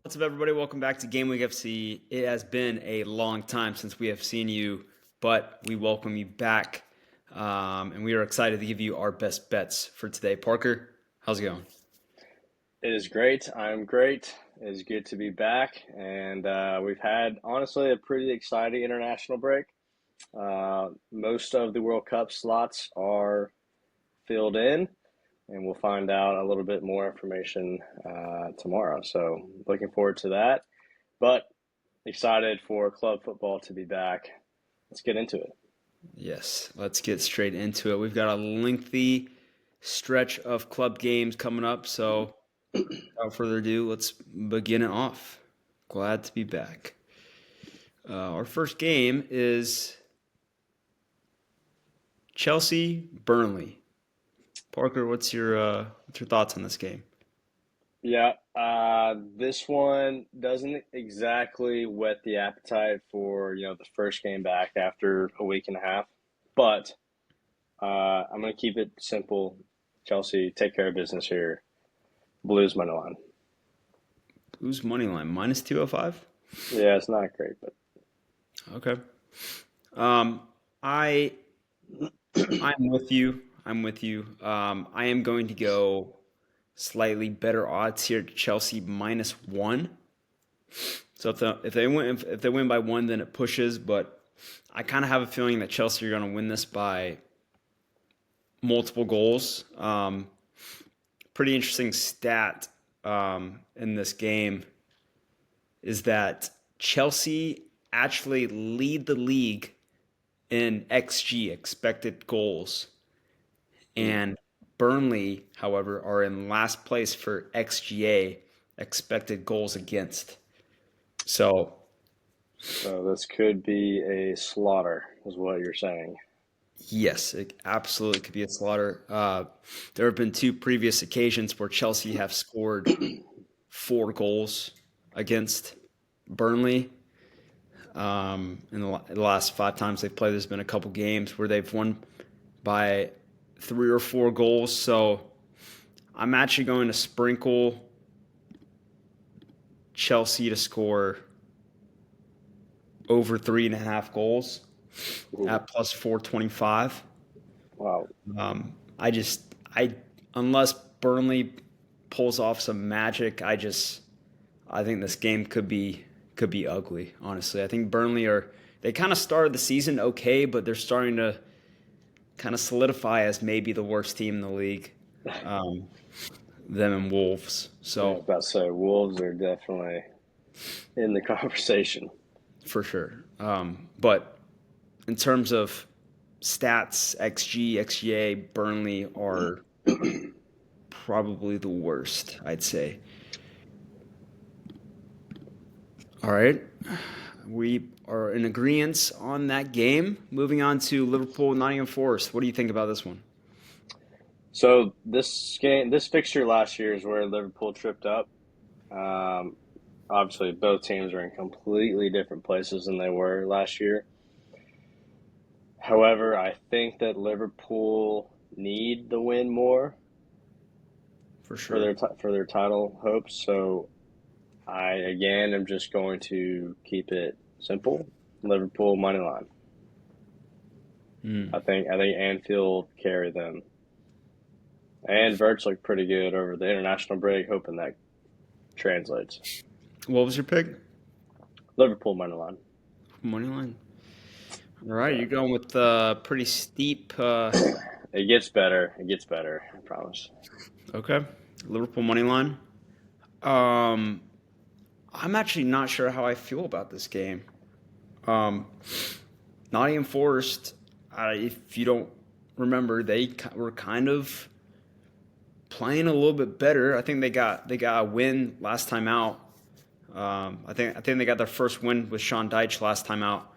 What's up, everybody? Welcome back to Game Week FC. It has been a long time since we have seen you, but we welcome you back. And we are excited to give you our best bets for today. Parker, how's it going? It is great. I'm great. It is good to be back. And we've had, honestly, a pretty exciting international break. Most of the World Cup slots are filled in, and we'll find out a little bit more information tomorrow. So, looking forward to that. But excited for club football to be back. Let's get into it. Yes, let's get straight into it. We've got a lengthy stretch of club games coming up. So, without further ado, let's begin it off. Glad to be back. Our first game is Chelsea Burnley. Parker, what's your thoughts on this game? Yeah, this one doesn't exactly whet the appetite for, the first game back after a week and a half. But I'm going to keep it simple. Chelsea, take care of business here. Blues money line. Blues money line minus 205. Yeah, it's not great, but Okay. Um, I I'm with you. I'm with you. I am going to go slightly better odds here. Chelsea minus one. So if they win by one, then it pushes. But I kind of have a feeling that Chelsea are going to win this by multiple goals. Pretty interesting stat in this game is that Chelsea actually lead the league in XG, expected goals. And Burnley, however, are in last place for XGA, expected goals against. So, so this could be a slaughter, is what you're saying. yes, it absolutely could be a slaughter. There have been two previous occasions where Chelsea have scored 4 goals against Burnley. In the last 5 times they've played, there's been a couple games where they've won by 3 or 4 goals. So I'm actually going to sprinkle Chelsea to score over 3.5 goals Ooh, at plus 425. wow. I unless Burnley pulls off some magic, I think this game could be ugly. Honestly, I think Burnley they kind of started the season okay, but they're starting to kind of solidify as maybe the worst team in the league. Um, them and Wolves. Yeah, I was So about to say, Wolves are definitely in the conversation. for sure. But in terms of stats, XG, XGA, Burnley are probably the worst, I'd say. All right. We are in agreement on that game. Moving on to Liverpool, Nottingham Forest. What do you think about this one? So this fixture last year is where Liverpool tripped up. Um, Obviously, both teams are in completely different places than they were last year. However, I think that Liverpool need the win more For for sure. their title hopes. So I again am just going to keep it simple. Liverpool money line. Hmm. I think Anfield carry them, and Verts look pretty good over the international break. Hoping that translates. What was your pick? Liverpool money line. Money line. All right, Yeah, you're going with pretty steep. it gets better. It gets better. I promise. Okay, Liverpool money line. Um, I'm actually not sure how I feel about this game. Um, Nottingham Forest, if you don't remember, were kind of playing a little bit better. I think they got a win last time out. I think they got their first win with Sean Dyche last time out,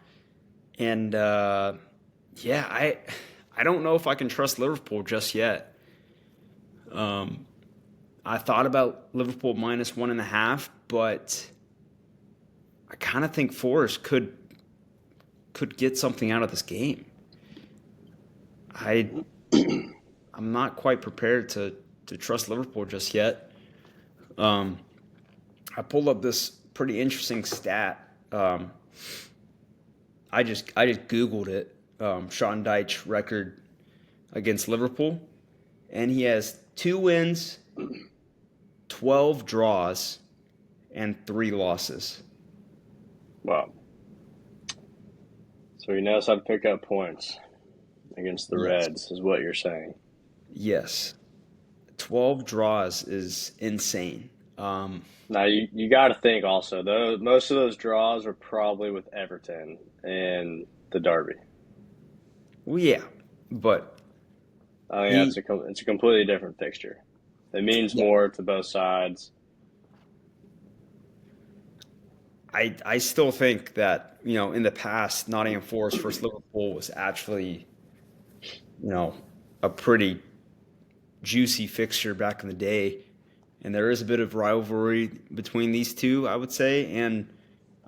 and yeah, I don't know if I can trust Liverpool just yet. Um, I thought about Liverpool minus 1.5, but I kind of think Forest could get something out of this game. I I'm not quite prepared to trust Liverpool just yet. Um, I pulled up this pretty interesting stat. I just Googled it. Sean Dyche record against Liverpool, and he has 2 wins, 12 draws, and 3 losses. Well, so he knows how to pick up points against the Yes. Reds, is what you're saying. Yes. 12 draws is insane. Um, Now you got to think also though most of those draws are probably with Everton and the Derby. well, yeah, but I mean he, it's a completely different fixture. It means yeah, more to both sides. I still think that in the past Nottingham Forest versus Liverpool was actually you know a pretty juicy fixture back in the day, and there is a bit of rivalry between these two, I would say. And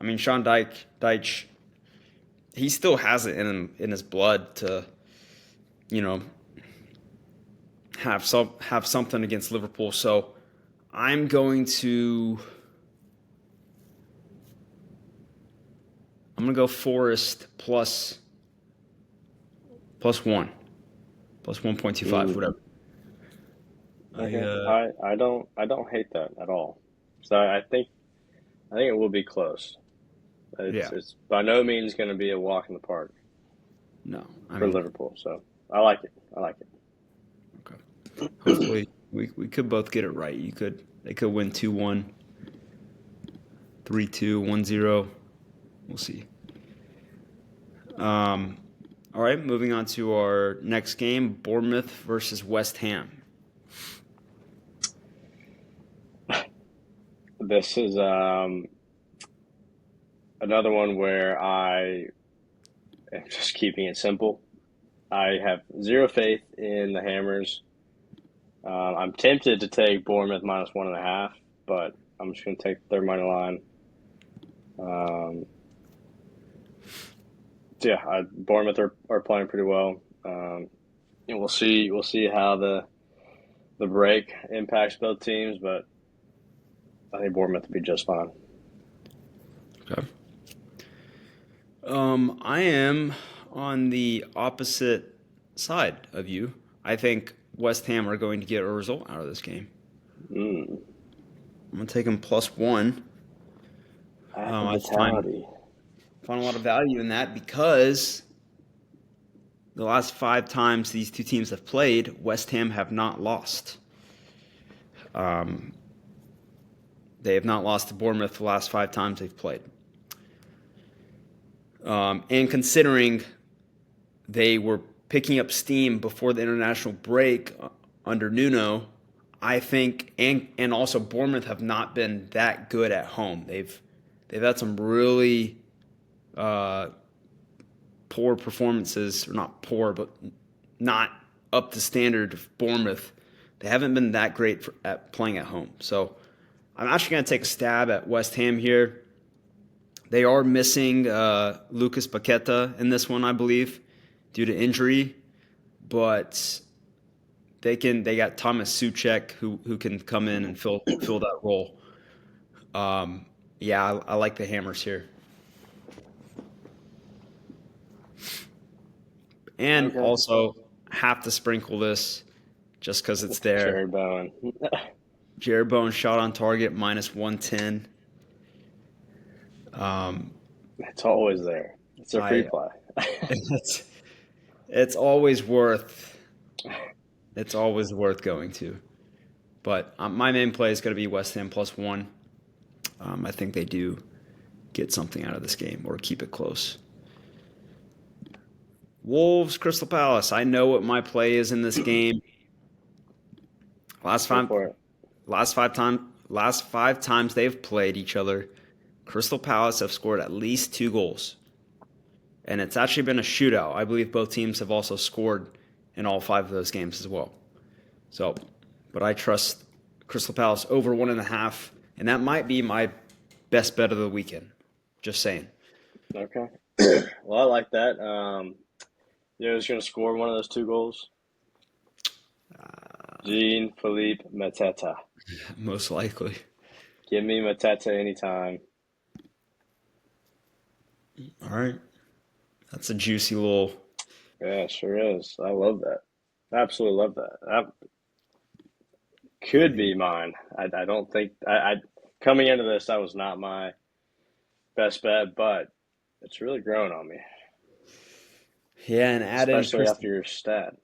I mean, Sean Dyche, he still has it in his blood to you know have something against Liverpool. So I'm going to go Forest plus one, plus 1.25, Mm, whatever. I okay, I don't hate that at all. So I think it will be close. Yeah, It's by no means going to be a walk in the park no, I for mean, Liverpool. So I like it. I like it. okay. Hopefully we could both get it right. They could win 2-1, 3-2, 1-0. We'll see. Um, all right, moving on to our next game, Bournemouth versus West Ham. This is another one where I am just keeping it simple. I have zero faith in the Hammers. I'm tempted to take Bournemouth minus 1.5, but I'm just going to take their money line. Um, so yeah, Bournemouth are playing pretty well. And we'll see how the break impacts both teams, but I think Bournemouth will be just fine. Okay. I am on the opposite side of you. I think West Ham are going to get a result out of this game. Mm, I'm gonna take them plus one. I vitality. find a lot of value in that because the last 5 times these two teams have played, West Ham have not lost. Um, they have not lost to Bournemouth the last 5 times they've played. And considering they were picking up steam before the international break under Nuno, I think, and also Bournemouth have not been that good at home. They've had some really uh, poor performances, or not poor, but not up to standard of Bournemouth. They haven't been that great at playing at home. So I'm actually going to take a stab at West Ham here. They are missing Lucas Paqueta in this one, I believe, due to injury, but they got Thomas Suchek who can come in and fill that role. Um, yeah, I like the Hammers here, and Okay. also have to sprinkle this just because it's there. Jared Bowen. Jared Bowen shot on target minus 110. Um, It's always there. It's a free I play. it's it's always worth it's always worth going to. But my main play is going to be West Ham plus one. I think they do get something out of this game or keep it close. Wolves, Crystal Palace. I know what my play is in this game. Last Go five, for it. last 5 times they've played each other, Crystal Palace have scored at least 2 goals, and it's actually been a shootout. I believe both teams have also scored in all 5 of those games as well. So, but I trust Crystal Palace over 1.5, and that might be my best bet of the weekend. Just saying. Okay. Well, I like that. You know who's going to score one of those two goals? Jean Philippe Mateta. Most likely. Give me Mateta anytime. All right. That's a juicy little. Yeah, sure is. I love that. Absolutely love that. That I could mean, be mine. I don't think I coming into this that was not my best bet, but it's really grown on me, yeah, and add in especially Crystal. after your stat.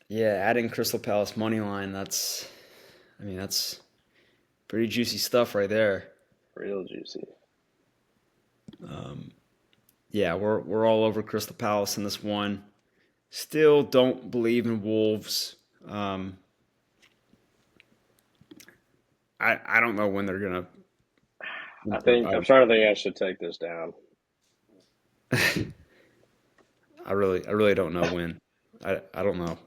Yeah, add in Crystal Palace money line. That's. I mean, that's pretty juicy stuff right there. Real juicy. Um, yeah, we're all over Crystal Palace in this one. Still don't believe in Wolves. Um, I don't know when they're gonna. I think I'm starting to think I should take this down. I really don't know when. I don't know.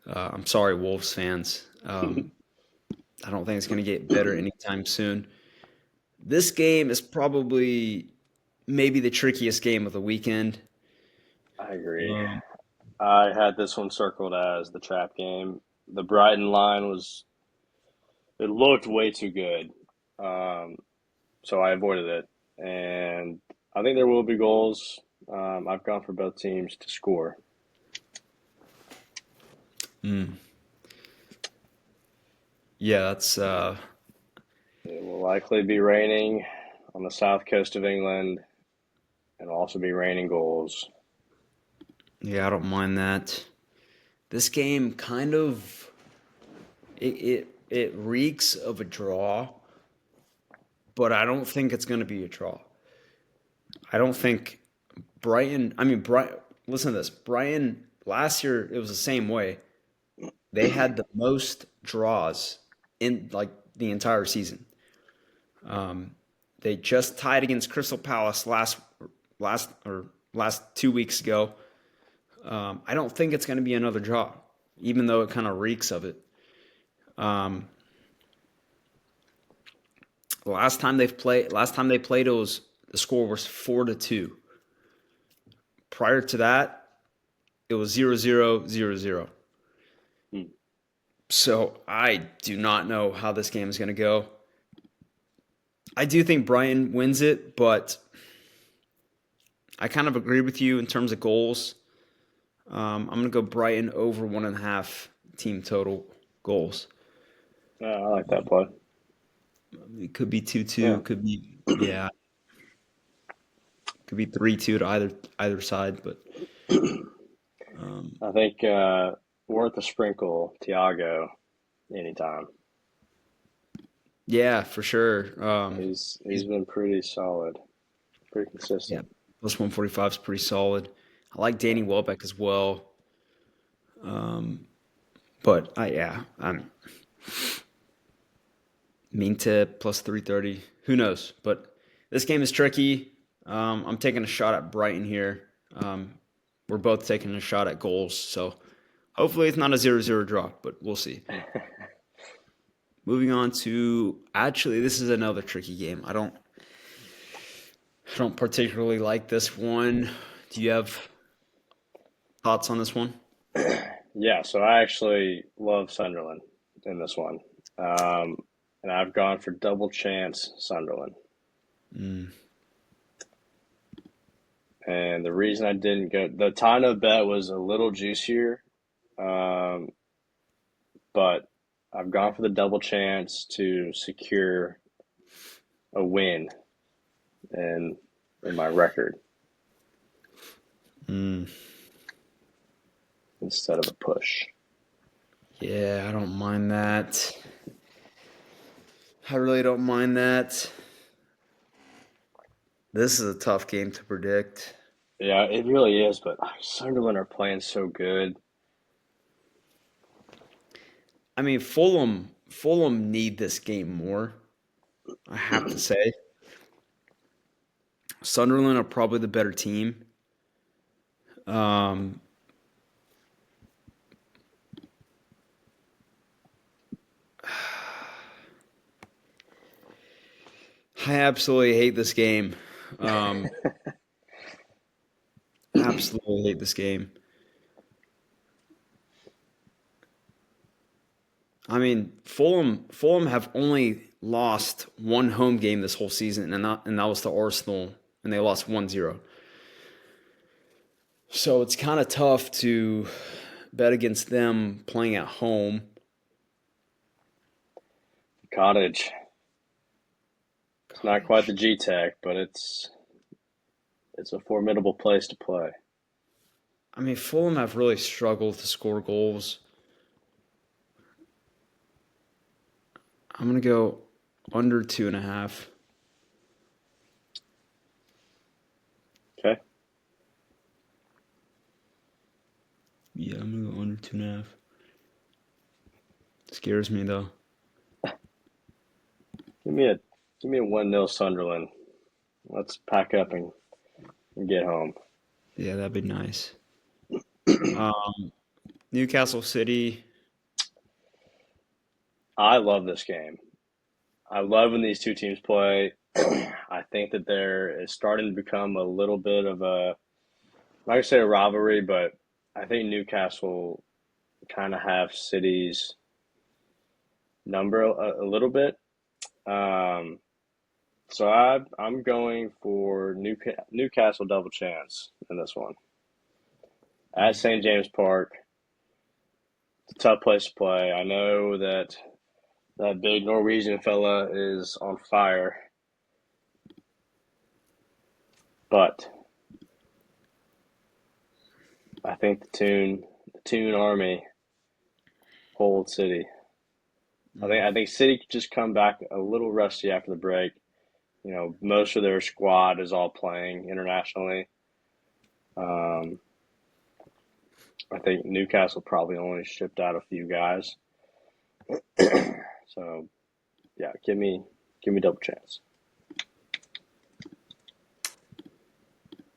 I'm sorry, Wolves fans. I don't think it's going to get better anytime soon. This game is probably maybe the trickiest game of the weekend. I agree. Um, I had this one circled as the trap game. The Brighton line was it looked way too good, um, so I avoided it. And I think there will be goals. I've gone for both teams to score. mm, yeah, that's It will likely be raining on the south coast of England, and will also be raining goals. yeah, I don't mind that. This game kind of it reeks of a draw, but I don't think it's going to be a draw. I don't think Brighton. I mean, Brighton. Listen to this. Brighton last year it was the same way. They had the most draws in like the entire season. Um, they just tied against Crystal Palace last 2 weeks ago. I don't think it's going to be another draw, even though it kind of reeks of it. Um, last time they played, it was the score was 4-2. Prior to that, it was 0-0, 0-0. Hmm. So I do not know how this game is going to go. I do think Brighton wins it, but I kind of agree with you in terms of goals. I'm going to go Brighton over 1.5 team total goals. Yeah, I like that play. It could be 2-2, Yeah, could be yeah, could be 3-2 to either side, but um, I think worth a sprinkle, Tiago, anytime. yeah, for sure. He's He's been pretty solid, pretty yeah, consistent. plus 145 is pretty solid. I like Yeah. Danny Welbeck as well. But I'm Minta plus 330. Who knows? But this game is tricky. I'm taking a shot at Brighton here. We're both taking a shot at goals, so hopefully it's not a 0-0 draw, but we'll see. Moving on to actually, this is another tricky game. I don't particularly like this one. Do you have thoughts on this one? Yeah, so I actually love Sunderland in this one. Um, and I've gone for double chance Sunderland. Mm, And the reason I didn't go, the Tano bet was a little juicier, um, but I've gone for the double chance to secure a win in in my record mm. instead of a push. Yeah, I don't mind that. I really don't mind that. This is a tough game to predict. Yeah, it really is, but Sunderland are playing so good. I mean, Fulham need this game more. I have to say, Sunderland are probably the better team. Um, I absolutely hate this game. Um, absolutely hate this game. I mean, Fulham have only lost one home game this whole season, and that was to Arsenal, and they lost 1-0. So it's kind of tough to bet against them playing at home. Cottage. It's not quite Cottage. the G Tech, but it's a formidable place to play. I mean, Fulham have really struggled to score goals. I'm gonna go under 2.5. Okay. Yeah, I'm gonna go under 2.5. Scares me though. Give me a give me a 1-0 Sunderland. Let's pack up and get home. Yeah, that'd be nice. Newcastle City. I love this game. I love when these two teams play. I think that there is starting to become a little bit of a, I'm not gonna say a rivalry, but I think Newcastle kind of have City's number a little bit. Um, so I'm going for Newcastle double chance in this one at St. James Park. It's a tough place to play. I know that that big Norwegian fella is on fire, but I think the Toon Army hold City. I think City could just come back a little rusty after the break. You know, most of their squad is all playing internationally. Um, I think Newcastle probably only shipped out a few guys. So yeah, give me double chance.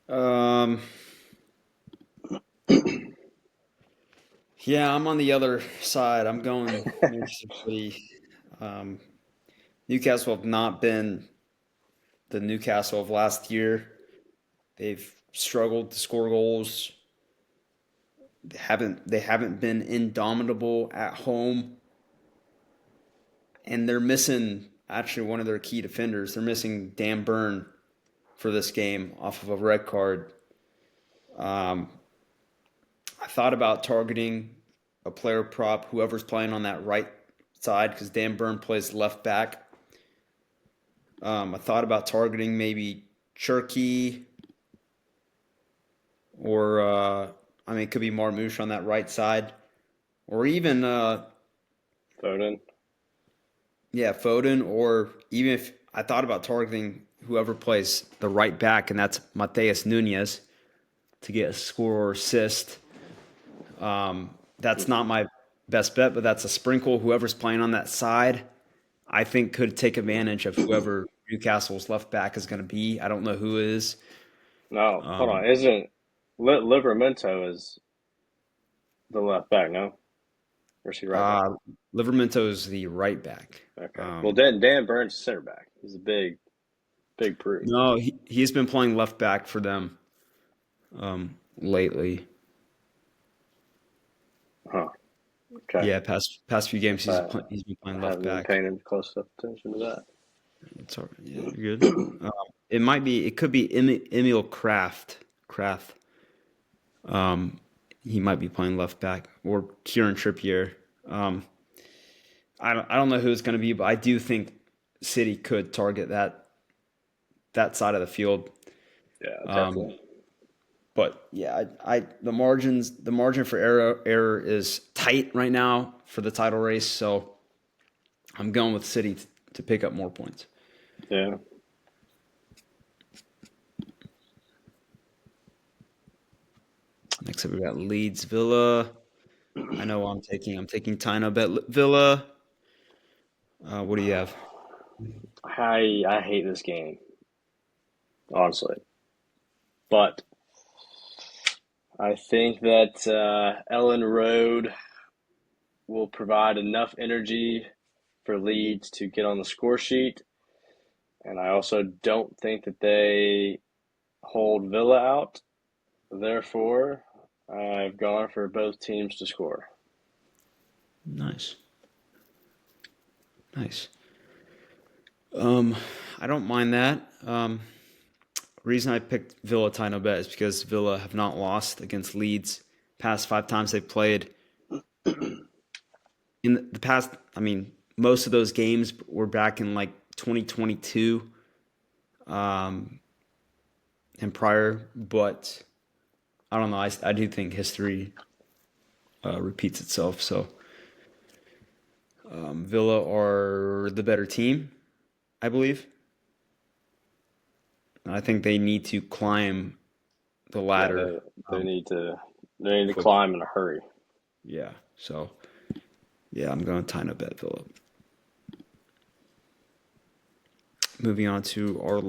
Um, yeah, I'm on the other side. I'm going Manchester City. Um, Newcastle have not been the Newcastle of last year. They've struggled to score goals. They haven't been indomitable at home, and they're missing actually one of their key defenders. They're missing Dan Burn for this game off of a red card. Um, I thought about targeting a player prop, whoever's playing on that right side, because Dan Burn plays left back. I thought about targeting maybe Cherky or I mean, it could be Marmouche on that right side, or even Foden. yeah, Foden, or even if I thought about targeting whoever plays the right back, and that's Mateus Nunez to get a score or assist. That's not my best bet, but that's a sprinkle. Whoever's playing on that side, I think could take advantage of whoever Newcastle's left back is going to be. I don't know who it is. No, hold Um, on. Isn't Livramento is the left back? No, or is he right back? uh, Livermento is the right back. Okay. Well, Dan Burns is center back. He's a big brute. No, he's been playing left back for them lately. Huh. Okay. Yeah, past few games I, he's been playing I left haven't been back. paying close enough attention to It's all right. Yeah, you're good. Um, it could be Emil Kraft. Um, he might be playing left back or Kieran Trippier. Um, I don't know who it's going to be, but I do think City could target that side of the field. that. Yeah, Um, definitely. but yeah, the margin for error is tight right now for the title race, so I'm going with City to pick up more points. Yeah. Next up, we got Leeds Villa. I know I'm taking. I'm taking Tino Bet Villa. What do you have? I hate this game, honestly. But I think that Ellen Road will provide enough energy for Leeds to get on the score sheet. And I also don't think that they hold Villa out. Therefore, I've gone for both teams to score. Nice, nice. Um, I don't mind that. Reason I picked Villa tie no bet is because Villa have not lost against Leeds past 5 times they've played. In the past, I mean, most of those games were back in like 2022 um, and prior, but I don't know. I do think history repeats itself. So Villa are the better team, I believe. I think they need to climb the Yeah, ladder they um, need to they need to quickly. climb in a hurry. Yeah. So yeah, I'm going to tie no bet Villa. Moving on to our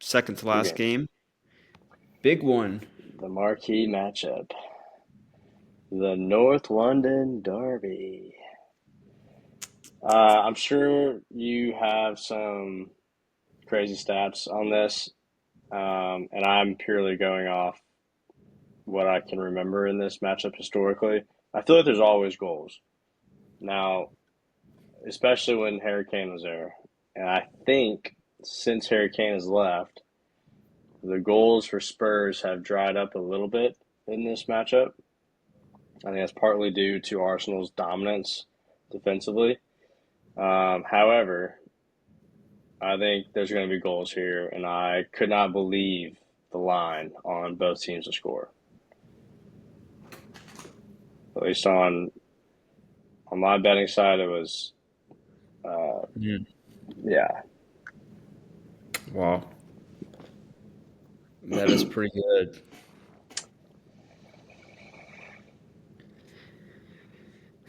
second to last Okay, game. Big one. the marquee matchup, the North London Derby. I'm sure you have some crazy stats on this, and I'm purely going off what I can remember in this matchup historically. I feel like there's always goals now, especially when Harry Kane was there, and I think since Harry Kane has left, the goals for Spurs have dried up a little bit in this matchup. I think that's partly due to Arsenal's dominance defensively. However, I think there's going to be goals here, and I could not believe the line on both teams to score. At least on my betting side, it was uh, Mm. yeah. Wow, that is pretty good.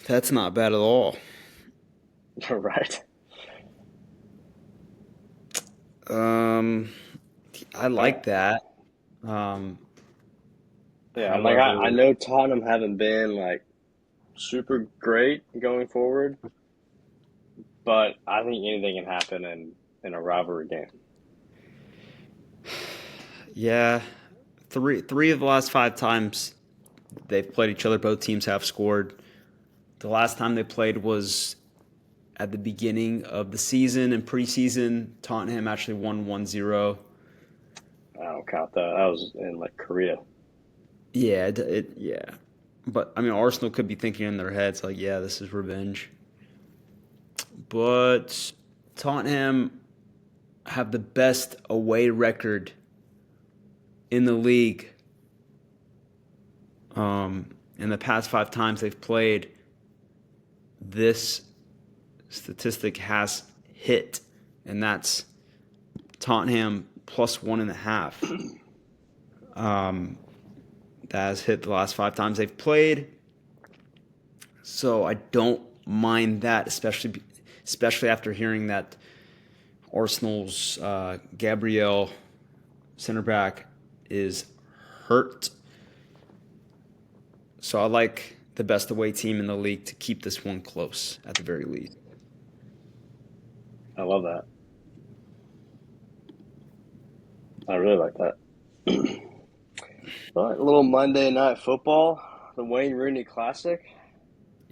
That's not bad at all. Right. Um, I Uh, like that. Um, yeah, and like I however, know Tottenham haven't been like super great going forward, but I think anything can happen in a rivalry game. yeah, three of the last 5 times they've played each other, both teams have scored. The last time they played was at the beginning of the season and preseason. Tottenham actually won 1-0. I don't count that. That was in like Korea. Yeah, yeah. But I mean, Arsenal could be thinking in their heads like, yeah, this is revenge. But Tottenham have the best away record in the league. In the past 5 times they've played, this statistic has hit, and that's Tottenham plus 1.5. That has hit the last 5 times they've played. So I don't mind that, especially after hearing that Arsenal's Gabriel center back is hurt. So I like the best away team in the league to keep this one close at the very least. I love that. I really like that. All right, a little Monday night football, the Wayne Rooney Classic.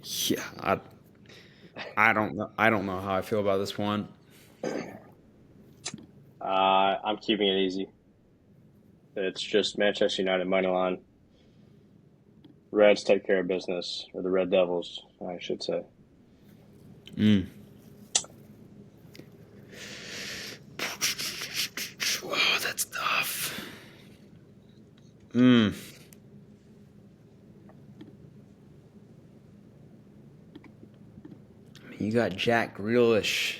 Yeah, I don't know. I don't know how I feel about this one. I'm keeping it easy. It's just Manchester United money line. Reds take care of business, or the Red Devils, I should say. Mm. Oh, that's tough. Mm. You got Jack Grealish,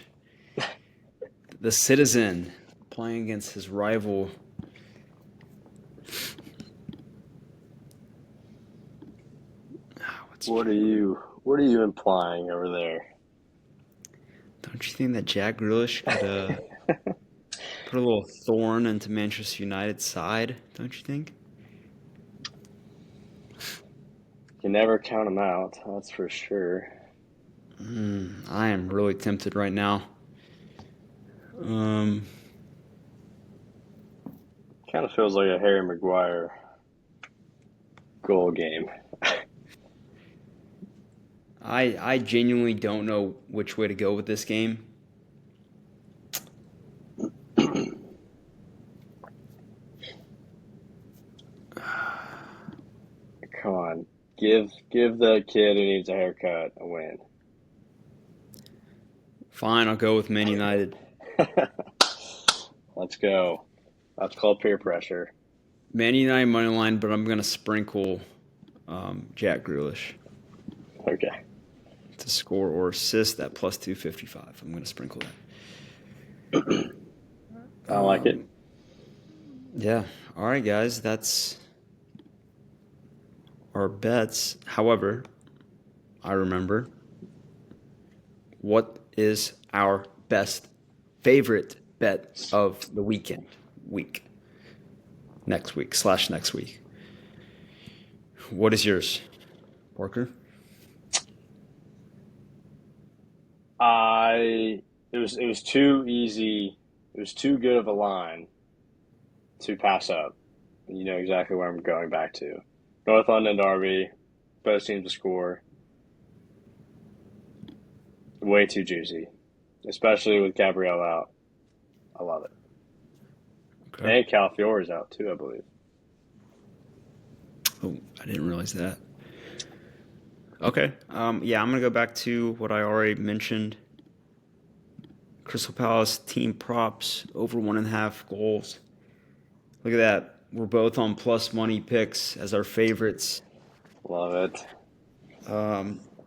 the citizen, playing against his rival. What's What are you implying over there? Don't you think that Jack Grealish could put a little thorn into Manchester United's side? Don't you think? You never count them out, that's for sure. I am really tempted right now. Um, Kind of feels like a Harry Maguire goal game. I genuinely don't know which way to go with this game. Come on, give the kid who needs a haircut a win. Fine, I'll go with Man United. Let's go. That's called peer pressure. Man United money line, but I'm gonna sprinkle Jack Grealish Okay, to score or assist at plus 255. I'm gonna sprinkle that. I like it. Yeah. All right, guys. That's our bets. However, I remember what is our best favorite bet of the week, next week slash next week. What is yours, Parker? I it was too easy. It was too good of a line to pass up. You know exactly where I'm going back to. North London Derby, both teams to score. Way too juicy, especially with Gabrielle out. I love it. Okay. And Calafiore's out too, I believe. Oh, I didn't realize that. Okay. Yeah, I'm gonna go back to what I already mentioned. Crystal Palace team props over 1.5 goals. Look at that. We're both on plus money picks as our favorites. Love it.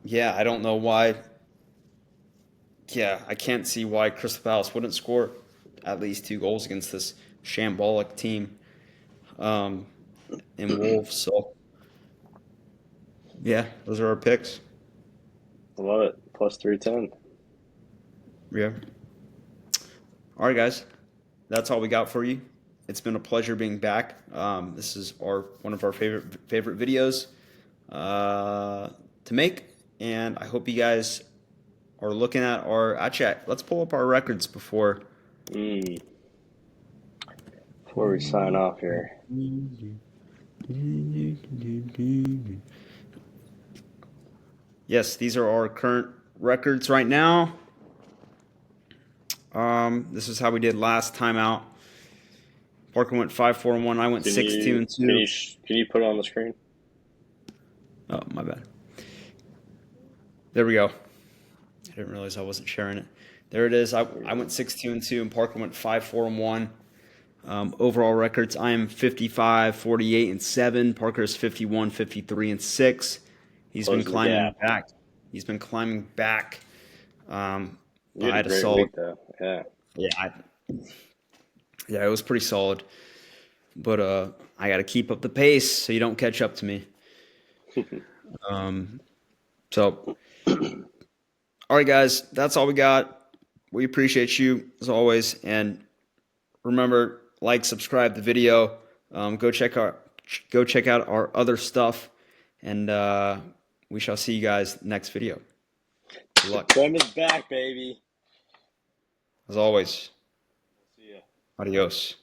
Yeah, I don't know why. Yeah, I can't see why Crystal Palace wouldn't score at least 2 goals against this shambolic team um, in Wolves. So, yeah, those are our picks. I love it. Plus 310. Yeah. All right, guys. That's all we got for you. It's been a pleasure being back. This is our one of our favorite videos to make, and I hope you guys are looking at our. Actually, let's pull up our records before. Mm. Before we sign off here. Yes, these are our current records right now. This is how we did last time out. Parker went 5-4-1. I went Can 6 2 you and can 2. you can you put it on the screen? Oh, my bad. There we go. I didn't realize I wasn't sharing it. There it is. I went 6 2 and 2, and Parker went 5-4-1. Overall records, I am 55, 48 and 7. Parker is 51, 53 and 6. He's been Closing the climbing gap. back. He's been climbing back. You I had a had a great solid. week though. Yeah. Yeah, yeah, it was pretty solid. But I got to keep up the pace so you don't catch up to me. So, all right, guys, that's all we got. We appreciate you as always, and remember, like, subscribe the video. Go check out our other stuff, and we shall see you guys next video. Good luck. Clem is back, baby. As always, See ya. adios.